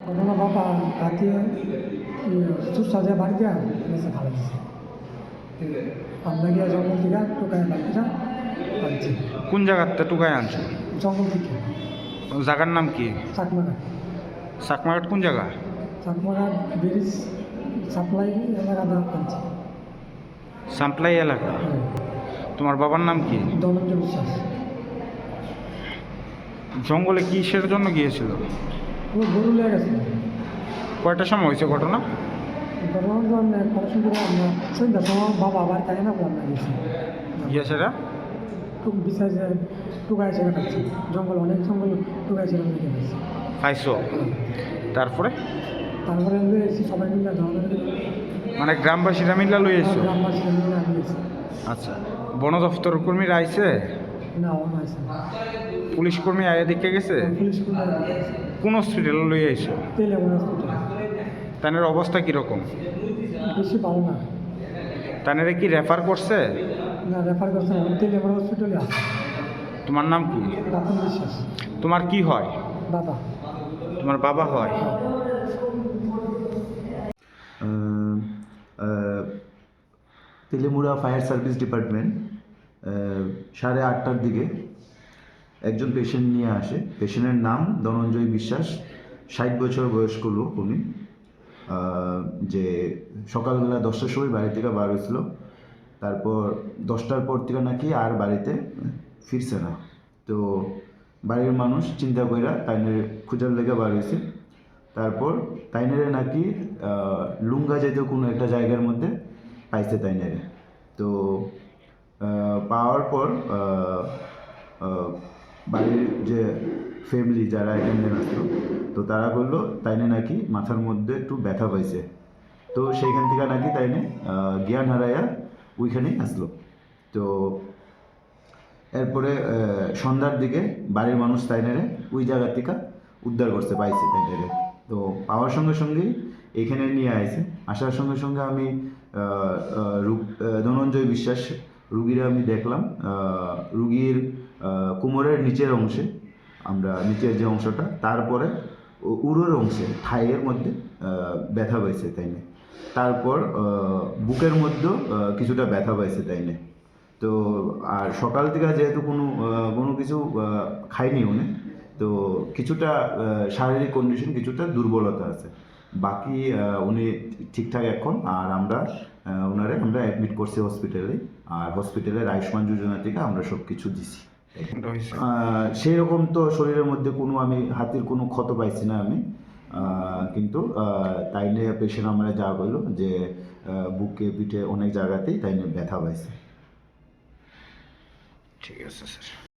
ঘটনা বাবা রাতে সুস্বাদে বাড়ি গিয়া মেসে ভালো দিচ্ছে আমরা গিয়া জঙ্গল থেকে টোকায় বাড়িটা আনছি কোন জায়গাতে টুকায় আনছো? জঙ্গল থেকে জায়গার নাম কি? চাকমাঘাট চাকমাঘাট কোন জায়গা? চাকমাঘাট ব্রিজ সাপ্লাই এলাকা আনছি। সাম্পলাই এলাকা। তোমার বাবার নাম কি? ধনঞ্জয় বিশ্বাস। জঙ্গলে কিসের জন্য গিয়েছিল? ও গরু লেগে গেছে। কয়টার সময় হয়েছে ঘটনা? ঘটনা তো আমরা পড়াশোনা করে আমরা সন্ধ্যার সময় বাবা আবার তাই না আমরা গেছি গিয়েছেরা বিচার টুকায় ছেড়ে পাচ্ছি জঙ্গল অনেক জঙ্গল টুকায় ছেড়ে রেখে পাচ্ছি পাইছো? তারপরে তারপরে লুয়ে এসেছি সবাই মিলে ধরনের মানে গ্রামবাসীরা মিল্লা লই এসো? গ্রামবাসীরা মিলে আমি গেছি। আচ্ছা, বন দপ্তর কর্মীরা আইছে? না ও নাইছে পুলিশ কর্মী আয়া দেখে গেছে? পুলিশ করে কোন হসপিটালে লই আইছো? তেলে মনে হসপিটাল। তানের অবস্থা কীরকম? বেশি ভালো না। তানেরে কি রেফার করছে? না রেফার করছে না, তেলে মনে হসপিটালে আছে। তোমার নাম কি? রাতন বিশ্বাস। তোমার কি হয়? বাবা। তোমার বাবা হয়? তেলেমুড়া ফায়ার সার্ভিস ডিপার্টমেন্ট 8:30টার দিকে একজন পেশেন্ট নিয়ে আসে। পেশেন্টের নাম ধনঞ্জয় বিশ্বাস, 60 বছর বয়স্ক লোক উনি। যে সকালবেলা 10টার সময় বাড়ি থেকে বার হয়েছিল, তারপর 10টার পর থেকে নাকি আর বাড়িতে ফিরছে না। তো বাড়ির মানুষ চিন্তা কইরা তাইনের খুঁজার লেগে বার হয়েছে। তারপর তাইনেরে নাকি লুঙ্গা জাতীয় কোনো একটা জায়গার মধ্যে পাইছে তাইনেরে। তো পাওয়ার পর বাড়ির যে ফ্যামিলি যারা এখানে আসলো, তো তারা বললো তাইনে নাকি মাথার মধ্যে একটু ব্যথা পাইছে। তো সেইখান থেকে নাকি তাইনে জ্ঞান হারাইয়া ওইখানেই আসলো। তো এরপরে সন্ধ্যার দিকে বাড়ির মানুষ তাইনেরে ওই জায়গা থেকে উদ্ধার করতে পাইছে তাইনেরে। তো পাওয়ার সঙ্গে সঙ্গেই এখানে নিয়ে আসে। আসার সঙ্গে সঙ্গে আমি ধনঞ্জয় বিশ্বাস রুগীরা আমি দেখলাম। রুগীর কোমরের নিচের অংশে, আমরা নিচের যে অংশটা, তারপরে উরুর অংশে থাইয়ের মধ্যে ব্যথা পাইছে তাইনে। তারপর বুকের মধ্যেও কিছুটা ব্যথা পাইছে তাইনে। তো আর সকাল থেকে যেহেতু কোনো কিছু খাইনি উনি, তো কিছুটা শারীরিক কন্ডিশন কিছুটা দুর্বলতা আছে। বাকি উনি ঠিকঠাক এখন। আর আমরা আমরা অ্যাডমিট করছি হসপিটালে। আর হসপিটালের আয়ুষ্মান যোজনা থেকে আমরা সব কিছু দিছি। সেই রকম তো শরীরের মধ্যে আমি হাতির কোনো ক্ষত পাইছি না আমি। কিন্তু তাইলে পেশেন্ট আমরা যা বললো যে বুকে পিঠে অনেক জায়গাতেই তাইলে ব্যথা পাইছে। ঠিক আছে স্যার।